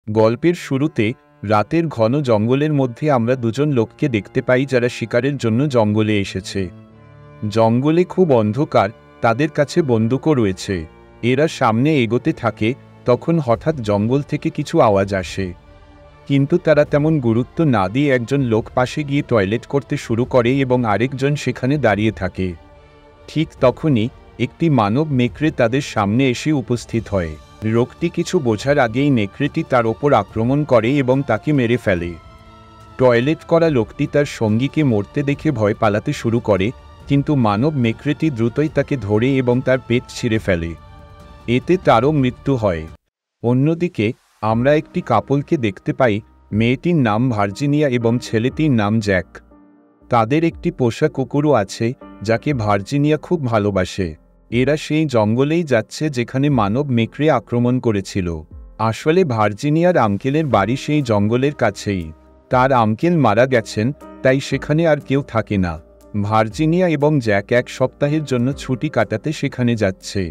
গল্পের শুরুতে রাতের ঘন জঙ্গলের মধ্যে আমরা দুজন লোককে দেখতে পাই যারা শিকারের জন্য জঙ্গলে এসেছে। জঙ্গলে খুব অন্ধকার, তাদের কাছে বন্দুকও রয়েছে। এরা সামনে এগোতে থাকে, তখন হঠাৎ জঙ্গল থেকে কিছু আওয়াজ আসে। কিন্তু তারা তেমন গুরুত্ব না দিয়ে একজন লোক পাশে গিয়ে টয়লেট করতে শুরু করে এবং আরেকজন সেখানে দাঁড়িয়ে থাকে। ঠিক তখনই একটি মানব নেকড়ে তাদের সামনে এসে উপস্থিত হয়। লোকটি কিছু বোঝার আগেই নেকড়েটি তার ওপর আক্রমণ করে এবং তাকে মেরে ফেলে। টয়লেট করা লোকটি তার সঙ্গীকে মরতে দেখে ভয় পালাতে শুরু করে, কিন্তু মানব নেকড়েটি দ্রুতই তাকে ধরে এবং তার পেট ছিঁড়ে ফেলে। এতে তারও মৃত্যু হয়। অন্যদিকে আমরা একটি কাপলকে দেখতে পাই। মেয়েটির নাম ভার্জিনিয়া এবং ছেলেটির নাম জ্যাক। তাদের একটি পোষা কুকুরও আছে যাকে ভার্জিনিয়া খুব ভালোবাসে। এরা সেই জঙ্গলেই যাচ্ছে যেখানে মানব নেকড়ে আক্রমণ করেছিল। আসলে ভার্জিনিয়ার আঙ্কেলের বাড়ি সেই জঙ্গলের কাছেই। তার আঙ্কেল মারা গেছেন, তাই সেখানে আর কেউ থাকে না। ভার্জিনিয়া এবং জ্যাক এক সপ্তাহের জন্য ছুটি কাটাতে সেখানে যাচ্ছে।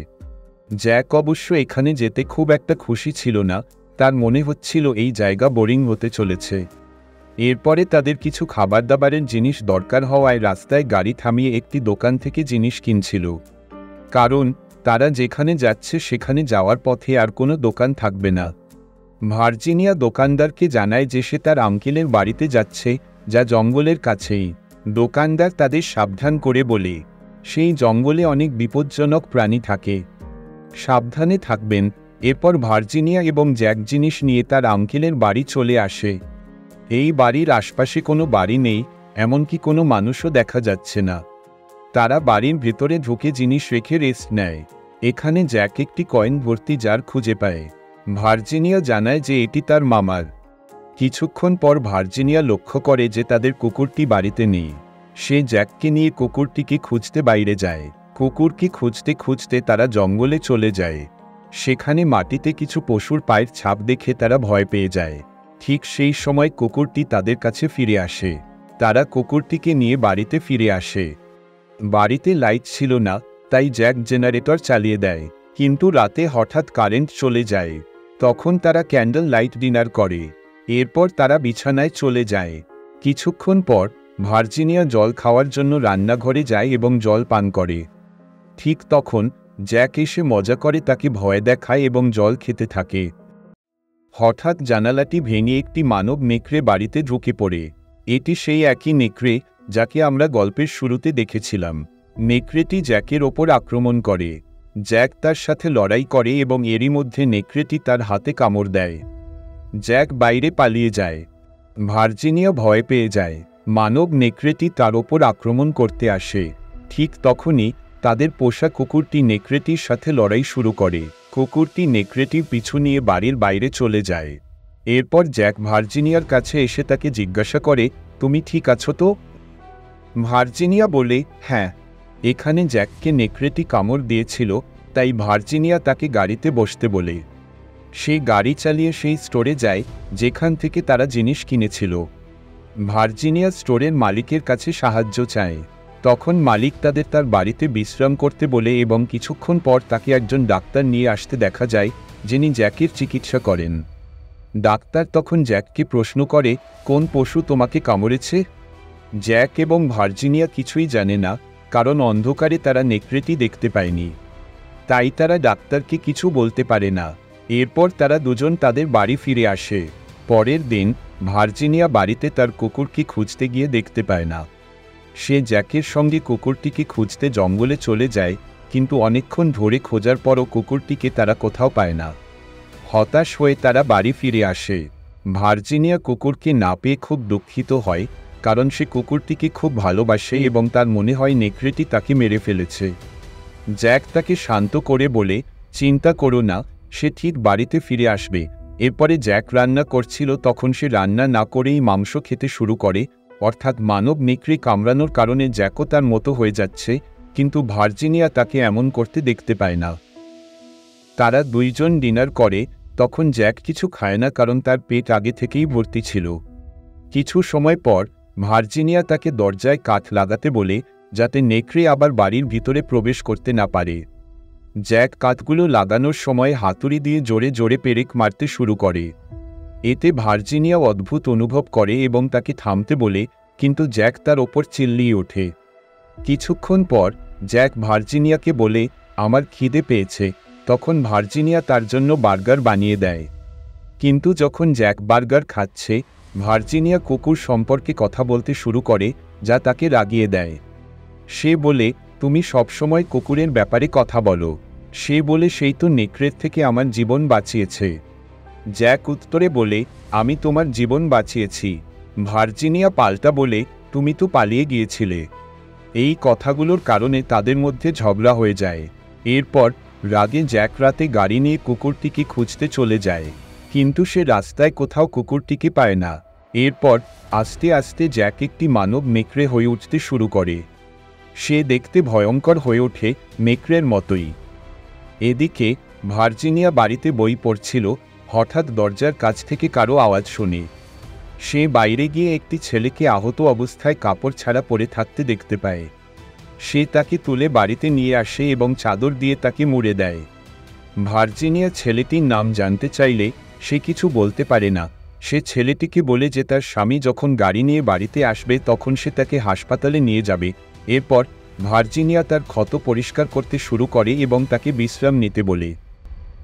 জ্যাক অবশ্য এখানে যেতে খুব একটা খুশি ছিল না, তার মনে হচ্ছিল এই জায়গা বোরিং হতে চলেছে। এরপরে তাদের কিছু খাবার দাবারের জিনিস দরকার হওয়ায় রাস্তায় গাড়ি থামিয়ে একটি দোকান থেকে জিনিস কিনছিল, কারণ তারা যেখানে যাচ্ছে সেখানে যাওয়ার পথে আর কোনো দোকান থাকবে না। ভার্জিনিয়া দোকানদারকে জানায় যে সে তার আঙ্কেলের বাড়িতে যাচ্ছে, যা জঙ্গলের কাছেই। দোকানদার তাদের সাবধান করে বলে, সেই জঙ্গলে অনেক বিপজ্জনক প্রাণী থাকে, সাবধানে থাকবেন। এরপর ভার্জিনিয়া এবং জ্যাক জিনিস নিয়ে তার আঙ্কেলের বাড়ি চলে আসে। এই বাড়ির আশপাশে কোনো বাড়ি নেই, এমনকি কোনো মানুষও দেখা যাচ্ছে না। তারা বাড়ির ভেতরে ঢুকে জিনিস রেখে রেস্ট নেয়। এখানে জ্যাক একটি কয়েন ভর্তি জার খুঁজে পায়। ভার্জিনিয়া জানায় যে এটি তার মামার। কিছুক্ষণ পর ভার্জিনিয়া লক্ষ্য করে যে তাদের কুকুরটি বাড়িতে নেই। সে জ্যাককে নিয়ে কুকুরটিকে খুঁজতে বাইরে যায়। কুকুরকে খুঁজতে খুঁজতে তারা জঙ্গলে চলে যায়। সেখানে মাটিতে কিছু পশুর পায়ের ছাপ দেখে তারা ভয় পেয়ে যায়। ঠিক সেই সময় কুকুরটি তাদের কাছে ফিরে আসে। তারা কুকুরটিকে নিয়ে বাড়িতে ফিরে আসে। বাড়িতে লাইট ছিল না, তাই জ্যাক জেনারেটর চালিয়ে দেয়, কিন্তু রাতে হঠাৎ কারেন্ট চলে যায়। তখন তারা ক্যান্ডেল লাইট ডিনার করে। এরপর তারা বিছানায় চলে যায়। কিছুক্ষণ পর ভার্জিনিয়া জল খাওয়ার জন্য রান্নাঘরে যায় এবং জল পান করে। ঠিক তখন জ্যাক এসে মজা করে তাকে ভয় দেখায় এবং জল খেতে থাকে। হঠাৎ জানালাটি ভেঙে একটি মানব নেকড়ে বাড়িতে ঢুকে পড়ে। এটি সেই একই নেকড়ে যাকে আমরা গল্পের শুরুতে দেখেছিলাম। নেকড়েটি জ্যাকের ওপর আক্রমণ করে। জ্যাক তার সাথে লড়াই করে এবং এরই মধ্যে নেকড়েটি তার হাতে কামড় দেয়। জ্যাক বাইরে পালিয়ে যায়। ভার্জিনিয়া ভয় পেয়ে যায়। মানব নেকড়েটি তার ওপর আক্রমণ করতে আসে। ঠিক তখনই তাদের পোষা কুকুরটি নেকড়েটির সাথে লড়াই শুরু করে। কুকুরটি নেকড়েটির পিছু নিয়ে বাড়ির বাইরে চলে যায়। এরপর জ্যাক ভার্জিনিয়ার কাছে এসে তাকে জিজ্ঞাসা করে, তুমি ঠিক আছো তো? ভার্জিনিয়া বলে, হ্যাঁ। এখানে জ্যাককে নেকড়েটি কামড় দিয়েছিল, তাই ভার্জিনিয়া তাকে গাড়িতে বসতে বলে। সে গাড়ি চালিয়ে সেই স্টোরে যায় যেখান থেকে তারা জিনিস কিনেছিল। ভার্জিনিয়া স্টোরের মালিকের কাছে সাহায্য চায়। তখন মালিক তাদের তার বাড়িতে বিশ্রাম করতে বলে এবং কিছুক্ষণ পর তাকে একজন ডাক্তার নিয়ে আসতে দেখা যায়, যিনি জ্যাকের চিকিৎসা করেন। ডাক্তার তখন জ্যাককে প্রশ্ন করে, কোন পশু তোমাকে কামড়েছে? জ্যাক এবং ভার্জিনিয়া কিছুই জানে না, কারণ অন্ধকারে তারা নেকড়েটি দেখতে পায়নি। তাই তারা ডাক্তারকে কিছু বলতে পারে না। এরপর তারা দুজন তাদের বাড়ি ফিরে আসে। পরের দিন ভার্জিনিয়া বাড়িতে তার কুকুরকে খুঁজতে গিয়ে দেখতে পায় না। সে জ্যাকের সঙ্গে কুকুরটিকে খুঁজতে জঙ্গলে চলে যায়, কিন্তু অনেকক্ষণ ধরে খোঁজার পরও কুকুরটিকে তারা কোথাও পায় না। হতাশ হয়ে তারা বাড়ি ফিরে আসে। ভার্জিনিয়া কুকুরকে না পেয়ে খুব দুঃখিত হয়, কারণ সে কুকুরটিকে খুব ভালোবাসে এবং তার মনে হয় নেকড়েটি তাকে মেরে ফেলেছে। জ্যাক তাকে শান্ত করে বলে, চিন্তা করো না, সে ঠিক বাড়িতে ফিরে আসবে। এরপরে জ্যাক রান্না করছিল, তখন সে রান্না না করেই মাংস খেতে শুরু করে। অর্থাৎ মানব নেকড়ে কামড়ানোর কারণে জ্যাকও তার মতো হয়ে যাচ্ছে, কিন্তু ভার্জিনিয়া তাকে এমন করতে দেখতে পায় না। তারা দুইজন ডিনার করে। তখন জ্যাক কিছু খায় না, কারণ তার পেট আগে থেকেই ভর্তি ছিল। কিছু সময় পর ভার্জিনিয়া তাকে দরজায় কাঠ লাগাতে বলে, যাতে নেকড়ে আবার বাড়ির ভিতরে প্রবেশ করতে না পারে। জ্যাক কাঠগুলো লাগানোর সময় হাতুড়ি দিয়ে জোরে জোরে পেরেক মারতে শুরু করে। এতে ভার্জিনিয়া অদ্ভুত অনুভব করে এবং তাকে থামতে বলে, কিন্তু জ্যাক তার ওপর চিল্লিয়ে ওঠে। কিছুক্ষণ পর জ্যাক ভার্জিনিয়াকে বলে, আমার খিদে পেয়েছে। তখন ভার্জিনিয়া তার জন্য বার্গার বানিয়ে দেয়। কিন্তু যখন জ্যাক বার্গার খাচ্ছে, ভার্জিনিয়া কুকুর সম্পর্কে কথা বলতে শুরু করে, যা তাকে রাগিয়ে দেয়। সে বলে, তুমি সবসময় কুকুরের ব্যাপারে কথা বলো। সে বলে, সেই তো নেকড়ের থেকে আমার জীবন বাঁচিয়েছে। জ্যাক উত্তরে বলে, আমি তোমার জীবন বাঁচিয়েছি। ভার্জিনিয়া পাল্টা বলে, তুমি তো পালিয়ে গিয়েছিলে। এই কথাগুলোর কারণে তাদের মধ্যে ঝগড়া হয়ে যায়। এরপর রাগে জ্যাক রাতে গাড়ি নিয়ে কুকুরটিকে খুঁজতে চলে যায়, কিন্তু সে রাস্তায় কোথাও কুকুরটিকে পায় না। এরপর আস্তে আস্তে জ্যাক একটি মানব নেকড়ে হয়ে উঠতে শুরু করে। সে দেখতে ভয়ঙ্কর হয়ে ওঠে, নেকড়ের মতোই। এদিকে ভার্জিনিয়া বাড়িতে বই পড়ছিল, হঠাৎ দরজার কাছ থেকে কারো আওয়াজ শুনে। সে বাইরে গিয়ে একটি ছেলেকে আহত অবস্থায় কাপড় ছাড়া পড়ে থাকতে দেখতে পায়। সে তাকে তুলে বাড়িতে নিয়ে আসে এবং চাদর দিয়ে তাকে মুড়ে দেয়। ভার্জিনিয়া ছেলেটির নাম জানতে চাইলে সে কিছু বলতে পারে না। সে ছেলেটিকে বলে যে তার স্বামী যখন গাড়ি নিয়ে বাড়িতে আসবে তখন সে তাকে হাসপাতালে নিয়ে যাবে। এরপর ভার্জিনিয়া তার ক্ষত পরিষ্কার করতে শুরু করে এবং তাকে বিশ্রাম নিতে বলে।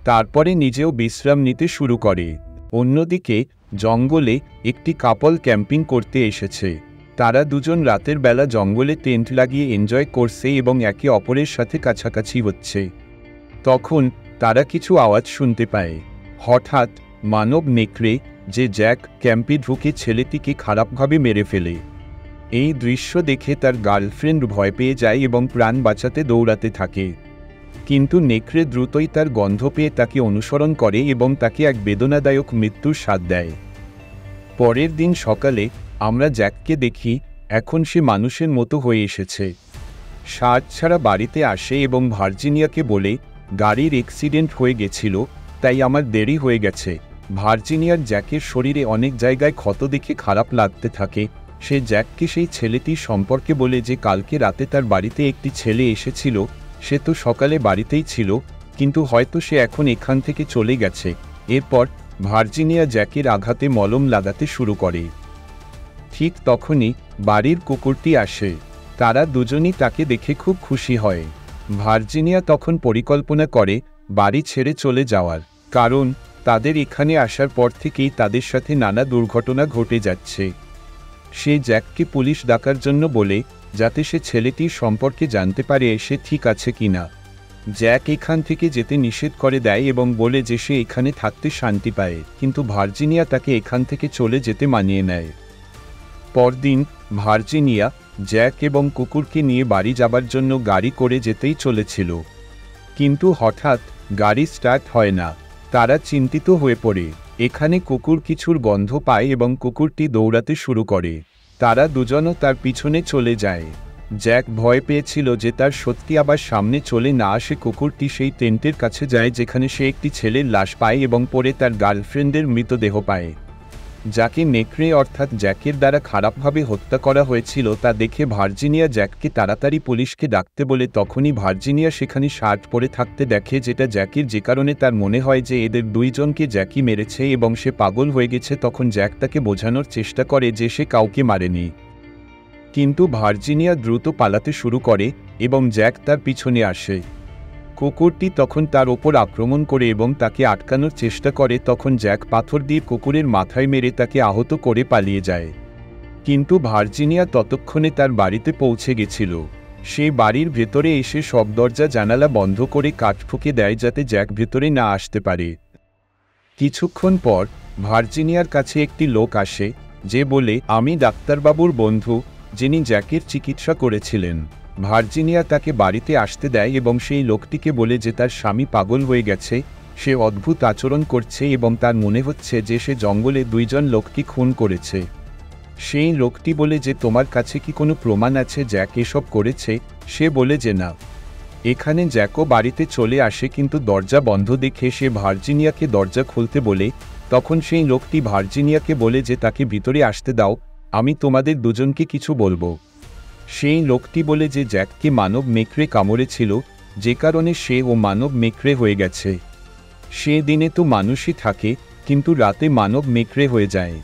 তারপরে নিজেও বিশ্রাম নিতে শুরু করে। অন্যদিকে জঙ্গলে একটি কাপল ক্যাম্পিং করতে এসেছে। তারা দুজন রাতের বেলা জঙ্গলে টেন্ট লাগিয়ে এনজয় করছে এবং একে অপরের সাথে কাছাকাছি হচ্ছে। তখন তারা কিছু আওয়াজ শুনতে পায়। হঠাৎ মানব নেকড়ে, যে জ্যাক ক্যাম্পে ঢুকে ছেলেটিকে খারাপভাবে মেরে ফেলে। এই দৃশ্য দেখে তার গার্লফ্রেন্ড ভয় পেয়ে যায় এবং প্রাণ বাঁচাতে দৌড়াতে থাকে। কিন্তু নেকড়ে দ্রুতই তার গন্ধ পেয়ে তাকে অনুসরণ করে এবং তাকে এক বেদনাদায়ক মৃত্যুর স্বাদ দেয়। পরের দিন সকালে আমরা জ্যাককে দেখি, এখন সে মানুষের মতো হয়ে এসেছে। সাজ ছাড়া বাড়িতে আসে এবং ভার্জিনিয়াকে বলে, গাড়ির অ্যাক্সিডেন্ট হয়ে গেছিল, তাই আমার দেরি হয়ে গেছে। ভার্জিনিয়ার জ্যাকের শরীরে অনেক জায়গায় ক্ষত দেখে খারাপ লাগতে থাকে। সে জ্যাককে সেই ছেলেটির সম্পর্কে বলে যে কালকে রাতে তার বাড়িতে একটি ছেলে এসেছিল। সে তো সকালে বাড়িতেই ছিল, কিন্তু হয়তো সে এখন এখান থেকে চলে গেছে। এরপর ভার্জিনিয়া জ্যাকের আঘাতে মলম লাগাতে শুরু করে। ঠিক তখনই বাড়ির কুকুরটি আসে। তারা দুজনই তাকে দেখে খুব খুশি হয়। ভার্জিনিয়া তখন পরিকল্পনা করে বাড়ি ছেড়ে চলে যাওয়ার, কারণ তাদের এখানে আসার পর থেকেই তাদের সাথে নানা দুর্ঘটনা ঘটে যাচ্ছে। সে জ্যাককে পুলিশ ডাকার জন্য বলে, যাতে সে ছেলেটির সম্পর্কে জানতে পারে সে ঠিক আছে কিনা। জ্যাক এখান থেকে যেতে নিষেধ করে দেয় এবং বলে যে সে এখানে থাকতে শান্তি পায়, কিন্তু ভার্জিনিয়া তাকে এখান থেকে চলে যেতে মানিয়ে নেয়। পরদিন ভার্জিনিয়া জ্যাক এবং কুকুরকে নিয়ে বাড়ি যাবার জন্য গাড়ি করে যেতেই চলেছিল, কিন্তু হঠাৎ গাড়ি স্টার্ট হয় না। তারা চিন্তিত হয়ে পড়ে। এখানে কুকুর কিছুর গন্ধ পায় এবং কুকুরটি দৌড়াতে শুরু করে। তারা দুজনও তার পিছনে চলে যায়। জ্যাক ভয় পেয়েছিল যে তার সত্যি আবার সামনে চলে না আসে। কুকুরটি সেই টেন্টের কাছে যায় যেখানে সে একটি ছেলের লাশ পায় এবং পরে তার গার্লফ্রেন্ডের মৃতদেহ পায়, যাকে নেকড়ে অর্থাৎ জ্যাকের দ্বারা খারাপভাবে হত্যা করা হয়েছিল। তা দেখে ভার্জিনিয়া জ্যাককে তাড়াতাড়ি পুলিশকে ডাকতে বলে। তখনই ভার্জিনিয়া সেখানে শার্ট পরে থাকতে দেখে, যেটা জ্যাকের, যে কারণে তার মনে হয় যে এদের দুইজনকে জ্যাকই মেরেছে এবং সে পাগল হয়ে গেছে। তখন জ্যাক তাকে বোঝানোর চেষ্টা করে যে সে কাউকে মারেনি, কিন্তু ভার্জিনিয়া দ্রুত পালাতে শুরু করে এবং জ্যাক তার পিছনে আসে। কুকুরটি তখন তার ওপর আক্রমণ করে এবং তাকে আটকানোর চেষ্টা করে। তখন জ্যাক পাথর দিয়ে কুকুরের মাথায় মেরে তাকে আহত করে পালিয়ে যায়। কিন্তু ভার্জিনিয়া ততক্ষণে তার বাড়িতে পৌঁছে গেছিল। সে বাড়ির ভেতরে এসে সব দরজা জানালা বন্ধ করে কাঠ ঠুকে দেয় যাতে জ্যাক ভেতরে না আসতে পারে। কিছুক্ষণ পর ভার্জিনিয়ার কাছে একটি লোক আসে, যে বলে, আমি ডাক্তারবাবুর বন্ধু, যিনি জ্যাকের চিকিৎসা করেছিলেন। ভার্জিনিয়া তাকে বাড়িতে আসতে দেয় এবং সেই লোকটিকে বলে যে তার স্বামী পাগল হয়ে গেছে, সে অদ্ভুত আচরণ করছে এবং তার মনে হচ্ছে যে সে জঙ্গলে দুইজন লোককে খুন করেছে। সেই লোকটি বলে যে তোমার কাছে কি কোনো প্রমাণ আছে জ্যাক এসব করেছে? সে বলে যে না। এখানে জ্যাকও বাড়িতে চলে আসে, কিন্তু দরজা বন্ধ দেখে সে ভার্জিনিয়াকে দরজা খুলতে বলে। তখন সেই লোকটি ভার্জিনিয়াকে বলে যে তাকে ভিতরে আসতে দাও, আমি তোমাদের দুজনকে কিছু বলবো। সেই লোকটি বলে যে জ্যাককে মানব মেকড়ে কামড়েছিল, যে কারণে সে ও মানব মেকড়ে হয়ে গেছে। সে দিনে তো মানুষই থাকে, কিন্তু রাতে মানব নেকড়ে হয়ে যায়।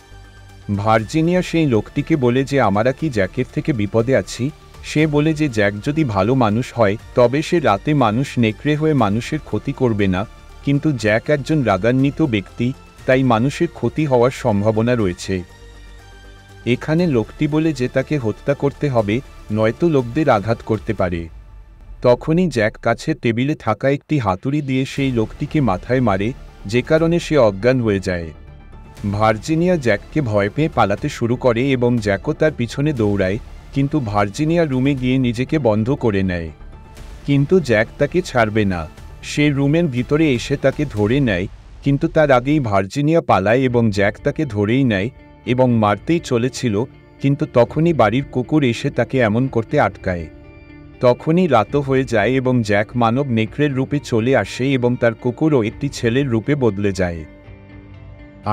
ভার্জিনিয়া সেই লোকটিকে বলে যে আমরা কি জ্যাকের থেকে বিপদে আছি। সে বলে যে জ্যাক যদি ভালো মানুষ হয় তবে সে রাতে মানুষ নেকড়ে হয়ে মানুষের ক্ষতি করবে না, কিন্তু জ্যাক একজন রাগান্বিত ব্যক্তি, তাই মানুষের ক্ষতি হওয়ার সম্ভাবনা রয়েছে। এখানে লোকটি বলে যে তাকে হত্যা করতে হবে, নয়তো লোকদের আঘাত করতে পারে। তখনই জ্যাক কাছের টেবিলে থাকা একটি হাতুড়ি দিয়ে সেই লোকটিকে মাথায় মারে, যে কারণে সে অজ্ঞান হয়ে যায়। ভার্জিনিয়া জ্যাককে ভয় পেয়ে পালাতে শুরু করে এবং জ্যাকও তার পিছনে দৌড়ায়, কিন্তু ভার্জিনিয়া রুমে গিয়ে নিজেকে বন্ধ করে নেয়। কিন্তু জ্যাক তাকে ছাড়বে না। সে রুমের ভিতরে এসে তাকে ধরে নেয়, কিন্তু তার আগেই ভার্জিনিয়া পালায় এবং জ্যাক তাকে ধরেই নেয় এবং মারতেই চলেছিল, কিন্তু তখনই বাড়ির কুকুর এসে তাকে এমন করতে আটকায়। তখনই রাতও হয়ে যায় এবং জ্যাক মানব নেকড়ের রূপে চলে আসে এবং তার কুকুরও একটি ছেলের রূপে বদলে যায়।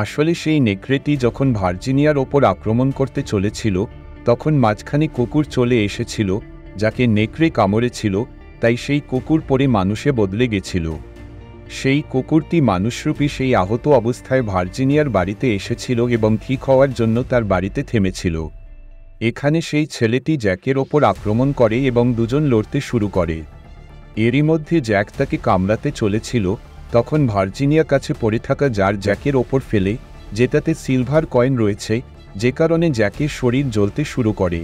আসলে সেই নেকড়েটি যখন ভার্জিনিয়ার ওপর আক্রমণ করতে চলেছিল তখন মাঝখানে কুকুর চলে এসেছিল, যাকে নেকড়ে কামড়েছিল, তাই সেই কুকুর পরে মানুষে বদলে গেছিল। সেই কুকুরটি মানুষরূপী সেই আহত অবস্থায় ভার্জিনিয়ার বাড়িতে এসেছিল এবং ঠিক হওয়ার জন্য তার বাড়িতে থেমেছিল। এখানে সেই ছেলেটি জ্যাকের ওপর আক্রমণ করে এবং দুজন লড়তে শুরু করে। এরই মধ্যে জ্যাক তাকে কামড়াতে চলেছিল, তখন ভার্জিনিয়া কাছে পড়ে থাকা জার জ্যাকের ওপর ফেলে, যেটাতে সিলভার কয়েন রয়েছে, যে কারণে জ্যাকের শরীর জ্বলতে শুরু করে।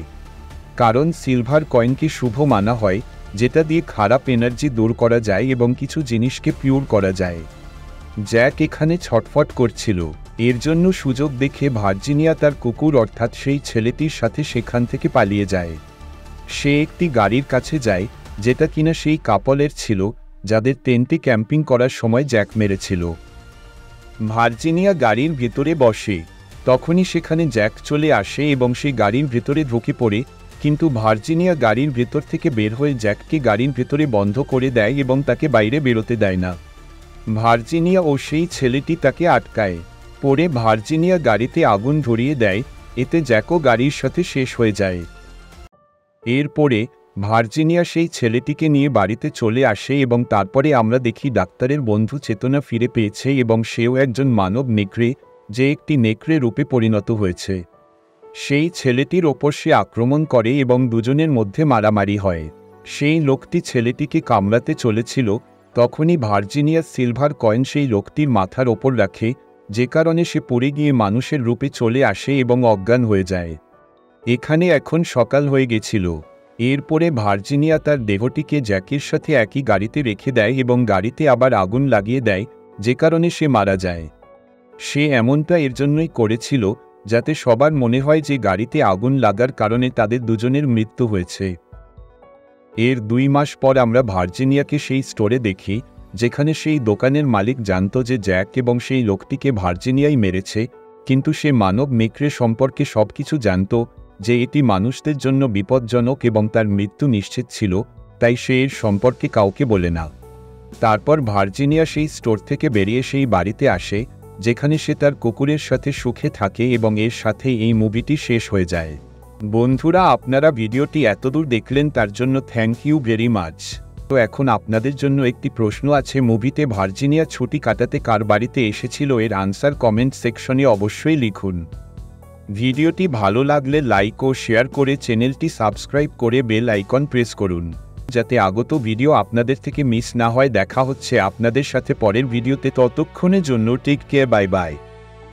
কারণ সিলভার কয়েনকে শুভ মানা হয়, যেটা দিয়ে খারাপ এনার্জি দূর করা যায় এবং কিছু জিনিসকে পিওর করা যায়। জ্যাক এখানে ছটফট করছিল। এর জন্য সুযোগ দেখে ভার্জিনিয়া তার কুকুর অর্থাৎ সেই ছেলেটির সাথে সেখান থেকে পালিয়ে যায়। সে একটি গাড়ির কাছে যায়, যেটা কিনা সেই কাপলের ছিল, যাদের টেন্টে ক্যাম্পিং করার সময় জ্যাক মেরেছিল। ভার্জিনিয়া গাড়ির ভেতরে বসে। তখনই সেখানে জ্যাক চলে আসে এবং সে গাড়ির ভেতরে ঢুকে পড়ে, কিন্তু ভার্জিনিয়া গাড়ির ভেতর থেকে বের হয়ে জ্যাককে গাড়ির ভেতরে বন্ধ করে দেয় এবং তাকে বাইরে বেরোতে দেয় না। ভার্জিনিয়া ও সেই ছেলেটি তাকে আটকায়। পরে ভার্জিনিয়া গাড়িতে আগুন ধরিয়ে দেয়, এতে জ্যাকও গাড়ির সাথে শেষ হয়ে যায়। এরপরে ভার্জিনিয়া সেই ছেলেটিকে নিয়ে বাড়িতে চলে আসে এবং তারপরে আমরা দেখি ডাক্তারের বন্ধু চেতনা ফিরে পেয়েছে এবং সেও একজন মানব নেকড়ে, যে একটি নেকড়ে রূপে পরিণত হয়েছে। সেই ছেলেটির ওপর সে আক্রমণ করে এবং দুজনের মধ্যে মারামারি হয়। সেই লোকটি ছেলেটিকে কামড়াতে চলেছিল, তখনই ভার্জিনিয়া সিলভার কয়েন সেই লোকটির মাথার ওপর রাখে, যে কারণে সে পড়ে গিয়ে মানুষের রূপে চলে আসে এবং অজ্ঞান হয়ে যায়। এখানে এখন সকাল হয়ে গেছিল। এরপরে ভার্জিনিয়া তার দেহটিকে জ্যাকের সাথে একই গাড়িতে রেখে দেয় এবং গাড়িতে আবার আগুন লাগিয়ে দেয়, যে কারণে সে মারা যায়। সে এমনটা এর জন্যই করেছিল, যাতে সবার মনে হয় যে গাড়িতে আগুন লাগার কারণে তাদের দুজনের মৃত্যু হয়েছে। এর 2 মাস পর আমরা ভার্জিনিয়াকে সেই স্টোরে দেখি, যেখানে সেই দোকানের মালিক জানত যে জ্যাক এবং সেই লোকটিকে ভার্জিনিয়াই মেরেছে, কিন্তু সে মানব নেকড়ে সম্পর্কে সবকিছু জানত, যে এটি মানুষদের জন্য বিপজ্জনক এবং তার মৃত্যু নিশ্চিত ছিল, তাই সে এর সম্পর্কে কাউকে বলে না। তারপর ভার্জিনিয়া সেই স্টোর থেকে বেরিয়ে সেই বাড়িতে আসে, যেখানে সে তার কুকুরের সাথে সুখে থাকে এবং এর সাথে এই মুভিটি শেষ হয়ে যায়। বন্ধুরা, আপনারা ভিডিওটি এতদূর দেখলেন তার জন্য থ্যাংক ইউ ভেরি মাচ। তো এখন আপনাদের জন্য একটি প্রশ্ন আছে, মুভিতে ভার্জিনিয়া ছুটি কাটাতে কার বাড়িতে এসেছিল? এর আনসার কমেন্ট সেকশনে অবশ্যই লিখুন। ভিডিওটি ভালো লাগলে লাইক ও শেয়ার করে চ্যানেলটি সাবস্ক্রাইব করে বেল আইকন প্রেস করুন, যাতে আগত ভিডিও আপনাদের থেকে মিস না হয়। দেখা হচ্ছে আপনাদের সাথে পরের ভিডিওতে, ততক্ষণের জন্য টেক কেয়ার, বাই বাই।